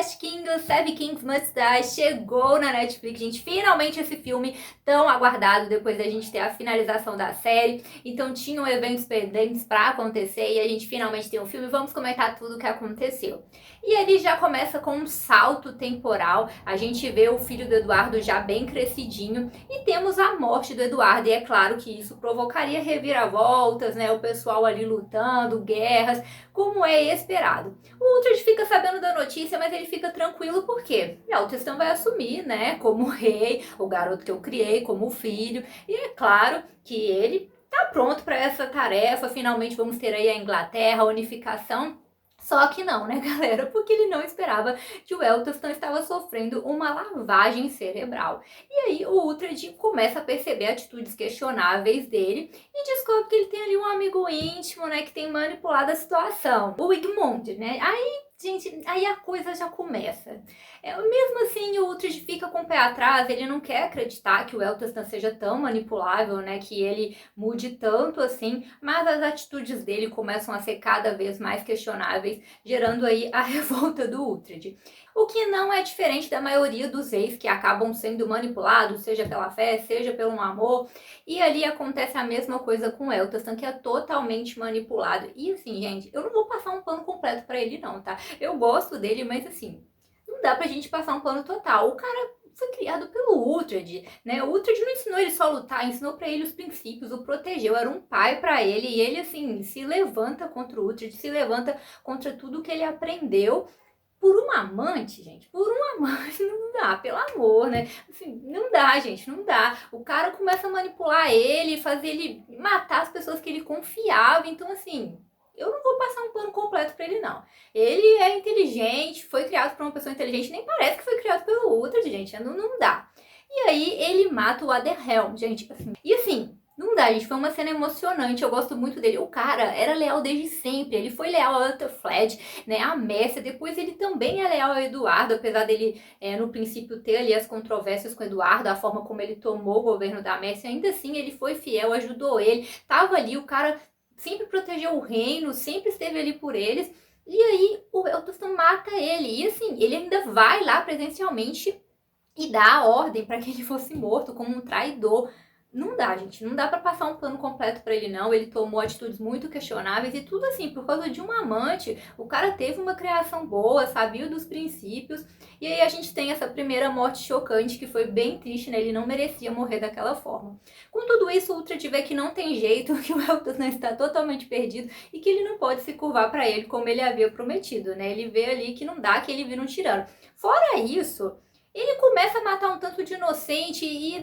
Last King, o Seven Kings Must Die chegou na Netflix, gente. Finalmente esse filme tão aguardado depois da gente ter a finalização da série. Então tinham eventos pendentes pra acontecer e a gente finalmente tem um filme. Vamos comentar tudo o que aconteceu. E ele já começa com um salto temporal. A gente vê o filho do Eduardo já bem crescidinho e temos a morte do Eduardo. E é claro que isso provocaria reviravoltas, né? O pessoal ali lutando, guerras, como é esperado. O Uhtred fica sabendo da notícia, mas ele fica tranquilo porque Eltestan vai assumir, né, como rei, o garoto que eu criei como filho. E é claro que ele tá pronto para essa tarefa. Finalmente vamos ter aí a Inglaterra, a unificação. Só que não, né, galera? Porque ele não esperava que o Eltestan estava sofrendo uma lavagem cerebral. E aí o Uhtred começa a perceber atitudes questionáveis dele e descobre que ele tem ali um amigo íntimo, né, que tem manipulado a situação. O Wigmund, né? Gente, aí a coisa já começa. Mesmo assim, o Uhtred fica com o pé atrás, ele não quer acreditar que o Eltestan seja tão manipulável, né, que ele mude tanto assim, mas as atitudes dele começam a ser cada vez mais questionáveis, gerando aí a revolta do Uhtred. O que não é diferente da maioria dos reis que acabam sendo manipulados, seja pela fé, seja pelo amor, e ali acontece a mesma coisa com o Eltestan, que é totalmente manipulado. E assim, gente, eu não vou passar um pano completo pra ele não, tá? Eu gosto dele, mas assim, não dá pra gente passar um pano total. O cara foi criado pelo Uhtred, né? O Uhtred não ensinou ele só a lutar, ensinou pra ele os princípios, o protegeu, era um pai pra ele, e ele, assim, se levanta contra o Uhtred, se levanta contra tudo que ele aprendeu por um amante, gente. Por um amante, não dá, pelo amor, né? Assim, não dá, gente, não dá. O cara começa a manipular ele, fazer ele matar as pessoas que ele confiava, então, assim, eu não vou passar um pano completo pra ele, não. Ele é inteligente, foi criado por uma pessoa inteligente, nem parece que foi criado pelo Uhtred, gente, não dá. E aí ele mata o Aderhelm, gente, assim. E assim, não dá, gente, foi uma cena emocionante, eu gosto muito dele. O cara era leal desde sempre, ele foi leal a Ethelflaed, né, a Mercia, depois ele também é leal ao Eduardo, apesar dele, no princípio, ter ali as controvérsias com o Eduardo, a forma como ele tomou o governo da Mercia, ainda assim ele foi fiel, ajudou ele, tava ali, o cara sempre protegeu o reino, sempre esteve ali por eles, e aí o Eltestan mata ele, e assim, ele ainda vai lá presencialmente e dá a ordem para que ele fosse morto como um traidor. Não dá, gente, não dá pra passar um pano completo pra ele, não. Ele tomou atitudes muito questionáveis e tudo assim, por causa de um amante. O cara teve uma criação boa, sabia dos princípios. E aí a gente tem essa primeira morte chocante, que foi bem triste, né? Ele não merecia morrer daquela forma. Com tudo isso, o Uhtred vê que não tem jeito, que o Eltestan está totalmente perdido e que ele não pode se curvar pra ele como ele havia prometido, né? Ele vê ali que não dá, que ele vira um tirano. Fora isso, ele começa a matar um tanto de inocente e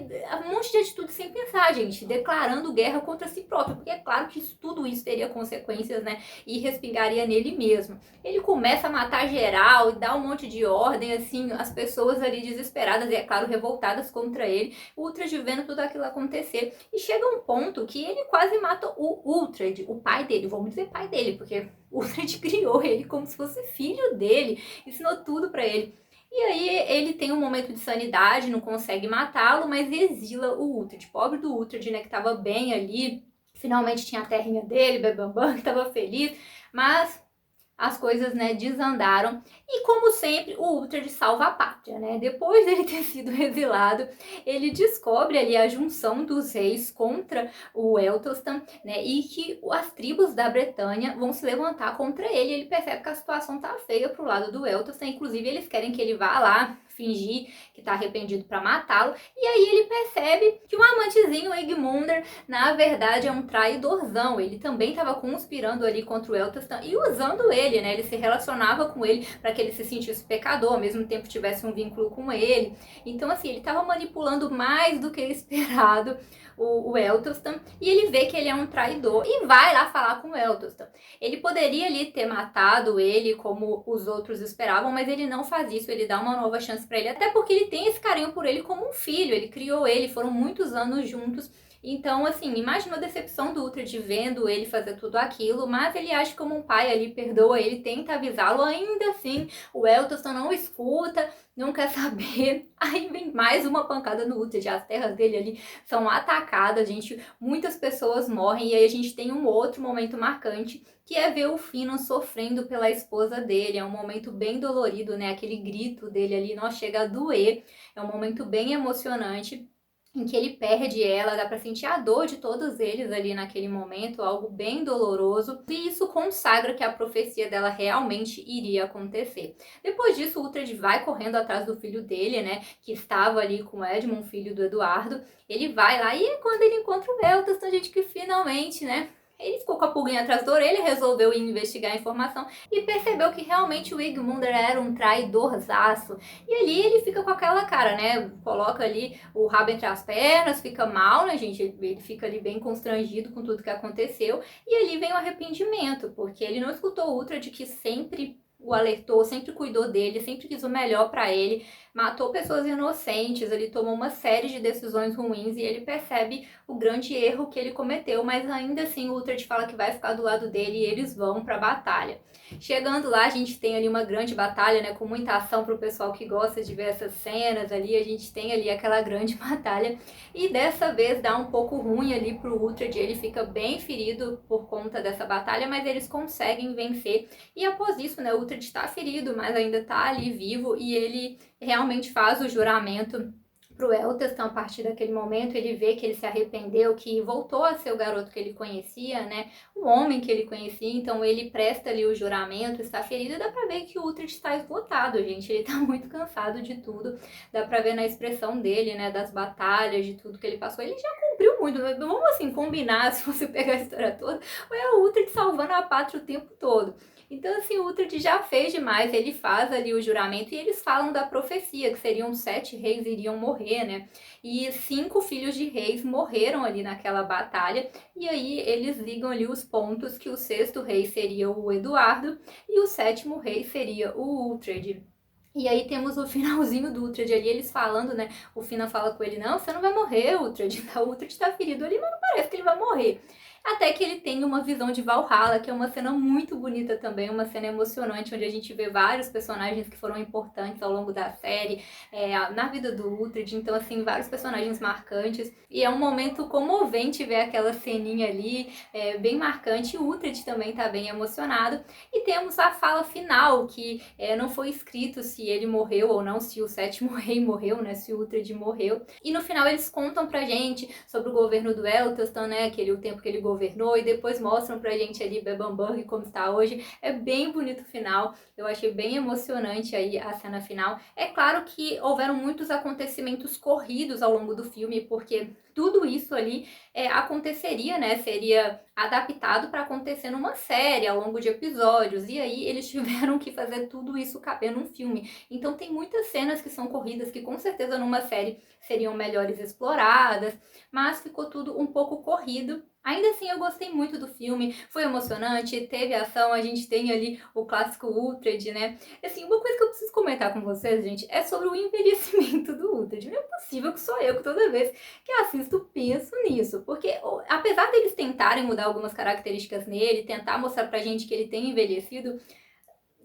um monte de atitude sem pensar, gente, declarando guerra contra si próprio, porque é claro que tudo isso teria consequências, né, e respingaria nele mesmo. Ele começa a matar geral e dá um monte de ordem, assim, as pessoas ali desesperadas e, é claro, revoltadas contra ele, o Uhtred vendo tudo aquilo acontecer, e chega um ponto que ele quase mata o Uhtred, o pai dele, vamos dizer pai dele, porque o Uhtred criou ele como se fosse filho dele, ensinou tudo pra ele. E aí ele tem um momento de sanidade, não consegue matá-lo, mas exila o Uhtred. Pobre do Uhtred, né, que tava bem ali, finalmente tinha a terrinha dele, Bebambam, que tava feliz, mas as coisas, né, desandaram. E como sempre, o Uhtred salva a pátria, né? Depois dele ter sido exilado, ele descobre ali a junção dos reis contra o Eltestan, né? E que as tribos da Bretanha vão se levantar contra ele. Ele percebe que a situação tá feia pro lado do Eltestan, inclusive eles querem que ele vá lá fingir que tá arrependido para matá-lo. E aí ele percebe que o amantezinho, o Egmunder, na verdade é um traidorzão. Ele também estava conspirando ali contra o Eltestan e usando ele, né? Ele se relacionava com ele para que ele se sentisse pecador, ao mesmo tempo tivesse um vínculo com ele. Então, assim, ele estava manipulando mais do que esperado o Eltestan, e ele vê que ele é um traidor e vai lá falar com o Eltestan. Ele poderia ali ter matado ele como os outros esperavam, mas ele não faz isso, ele dá uma nova chance para ele, até porque ele tem esse carinho por ele como um filho, ele criou ele, foram muitos anos juntos. Então, assim, imagina a decepção do Uhtred vendo ele fazer tudo aquilo, mas ele age como um pai ali, perdoa ele, tenta avisá-lo, ainda assim o Eccleston não escuta, não quer saber. Aí vem mais uma pancada no Uhtred, as terras dele ali são atacadas, gente, muitas pessoas morrem, e aí a gente tem um outro momento marcante, que é ver o Finan sofrendo pela esposa dele. É um momento bem dolorido, né? Aquele grito dele ali, nossa, chega a doer. É um momento bem emocionante, em que ele perde ela, dá pra sentir a dor de todos eles ali naquele momento, algo bem doloroso, e isso consagra que a profecia dela realmente iria acontecer. Depois disso, o Uhtred vai correndo atrás do filho dele, né, que estava ali com o Edmund, filho do Eduardo. Ele vai lá e é quando ele encontra o Eccleston, gente, que finalmente, né, ele ficou com a pulguinha atrás da orelha, resolveu ir investigar a informação e percebeu que realmente o Igmundur era um traidorzaço. E ali ele fica com aquela cara, né? Coloca ali o rabo entre as pernas, fica mal, né, gente? Ele fica ali bem constrangido com tudo que aconteceu. E ali vem o arrependimento, porque ele não escutou o Uhtred, que sempre o alertou, sempre cuidou dele, sempre quis o melhor para ele, matou pessoas inocentes, ele tomou uma série de decisões ruins e ele percebe o grande erro que ele cometeu, mas ainda assim o Uhtred fala que vai ficar do lado dele e eles vão para a batalha. Chegando lá, a gente tem ali uma grande batalha, né, com muita ação para o pessoal que gosta de ver essas cenas ali, a gente tem ali aquela grande batalha, e dessa vez dá um pouco ruim ali pro Uhtred, ele fica bem ferido por conta dessa batalha, mas eles conseguem vencer, e após isso, né, o Uhtred está ferido, mas ainda está ali vivo, e ele realmente faz o juramento pro Eccleston. A partir daquele momento ele vê que ele se arrependeu, que voltou a ser o garoto que ele conhecia, né, o homem que ele conhecia, então ele presta ali o juramento, está ferido, e dá pra ver que o Uhtred está esgotado, gente, ele tá muito cansado de tudo, dá pra ver na expressão dele, né, das batalhas, de tudo que ele passou, ele já cumpriu muito, vamos assim combinar, se você pegar a história toda, é o Uhtred salvando a pátria o tempo todo. Então, assim, o Uhtred já fez demais, ele faz ali o juramento e eles falam da profecia, que seriam 7 reis iriam morrer, né? E 5 filhos de reis morreram ali naquela batalha, e aí eles ligam ali os pontos, que o 6º rei seria o Eduardo e o 7º rei seria o Uhtred. E aí temos o finalzinho do Uhtred ali, eles falando, né? O Finan fala com ele, não, você não vai morrer, Uhtred. O Uhtred tá ferido ali, mas não parece que ele vai morrer. Até que ele tem uma visão de Valhalla, que é uma cena muito bonita também, uma cena emocionante, onde a gente vê vários personagens que foram importantes ao longo da série, na vida do Uhtred, então assim, vários personagens marcantes, e é um momento comovente ver aquela ceninha ali, bem marcante. O Uhtred também tá bem emocionado, e temos a fala final, que não foi escrito se ele morreu ou não, se o 7º rei morreu, né, se o Uhtred morreu, e no final eles contam pra gente sobre o governo do Eccleston, né, o tempo que ele governou, e depois mostram pra gente ali Bebbanburg como está hoje. É bem bonito o final, eu achei bem emocionante aí a cena final. É claro que houveram muitos acontecimentos corridos ao longo do filme, porque tudo isso ali aconteceria, né, seria adaptado para acontecer numa série ao longo de episódios, e aí eles tiveram que fazer tudo isso caber num filme. Então tem muitas cenas que são corridas que com certeza numa série seriam melhores exploradas, mas ficou tudo um pouco corrido. Ainda assim, eu gostei muito do filme, foi emocionante, teve ação, a gente tem ali o clássico Uhtred, né? Assim, uma coisa que eu preciso comentar com vocês, gente, é sobre o envelhecimento do Uhtred. Não é possível que sou eu que toda vez que assisto penso nisso, porque apesar deles tentarem mudar algumas características nele, tentar mostrar pra gente que ele tem envelhecido,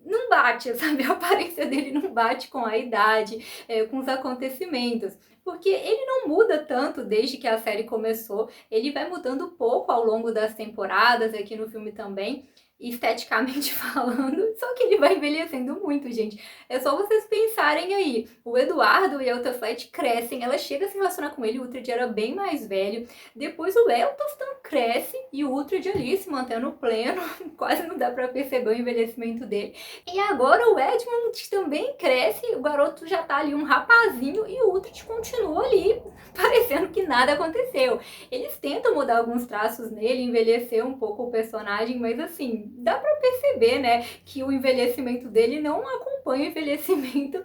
não bate, sabe? A aparência dele não bate com a idade, com os acontecimentos. Porque ele não muda tanto desde que a série começou, ele vai mudando pouco ao longo das temporadas, aqui no filme também, esteticamente falando, só que ele vai envelhecendo muito, gente. É só vocês pensarem aí, o Eduardo e a Eltaflet crescem, ela chega a se relacionar com ele, o Uhtred era bem mais velho, depois o Eccleston cresce e o Uhtred ali se mantendo pleno, quase não dá pra perceber o envelhecimento dele. E agora o Edmund também cresce, o garoto já tá ali um rapazinho e o Uhtred continua ali, parecendo que nada aconteceu. Eles tentam mudar alguns traços nele, envelhecer um pouco o personagem, mas assim, dá pra perceber, né, que o envelhecimento dele não acompanha o envelhecimento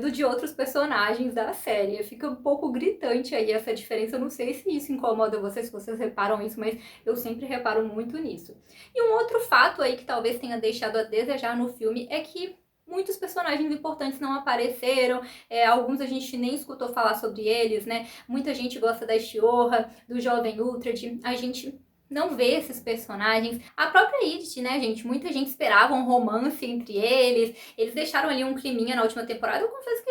do de outros personagens da série. Fica um pouco gritante aí essa diferença. Eu não sei se isso incomoda vocês, se vocês reparam isso, mas eu sempre reparo muito nisso. E um outro fato aí que talvez tenha deixado a desejar no filme é que muitos personagens importantes não apareceram, alguns a gente nem escutou falar sobre eles, né? Muita gente gosta da She-Ra, do Jovem Uhtred, a gente não vê esses personagens. A própria Ygritte, né, gente? Muita gente esperava um romance entre eles. Eles deixaram ali um climinha na última temporada. Eu confesso que,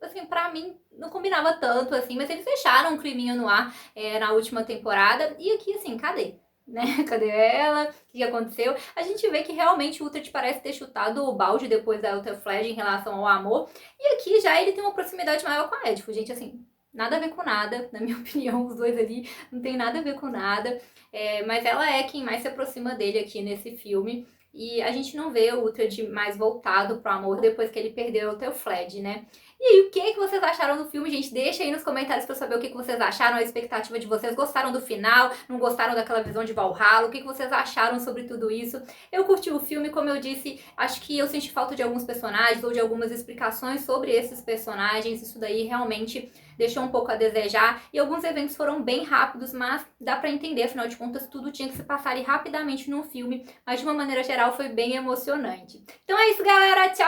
assim, pra mim não combinava tanto, assim, mas eles deixaram um climinha no ar na última temporada. E aqui, assim, cadê? Né? Cadê ela? O que aconteceu? A gente vê que realmente o Uhtred parece ter chutado o balde depois da outra Flash em relação ao amor. E aqui já ele tem uma proximidade maior com a Edith. Gente, assim, nada a ver com nada, na minha opinião, os dois ali não tem nada a ver com nada. Mas ela é quem mais se aproxima dele aqui nesse filme. E a gente não vê o Uhtred mais voltado pro amor depois que ele perdeu o Theofled, né? E aí, o que vocês acharam do filme, gente? Deixa aí nos comentários pra eu saber o que vocês acharam, a expectativa de vocês. Gostaram do final? Não gostaram daquela visão de Valhalla? O que vocês acharam sobre tudo isso? Eu curti o filme, como eu disse, acho que eu senti falta de alguns personagens ou de algumas explicações sobre esses personagens. Isso daí realmente deixou um pouco a desejar. E alguns eventos foram bem rápidos, mas dá pra entender, afinal de contas, tudo tinha que se passar ali rapidamente no filme. Mas de uma maneira geral foi bem emocionante. Então é isso, galera. Tchau!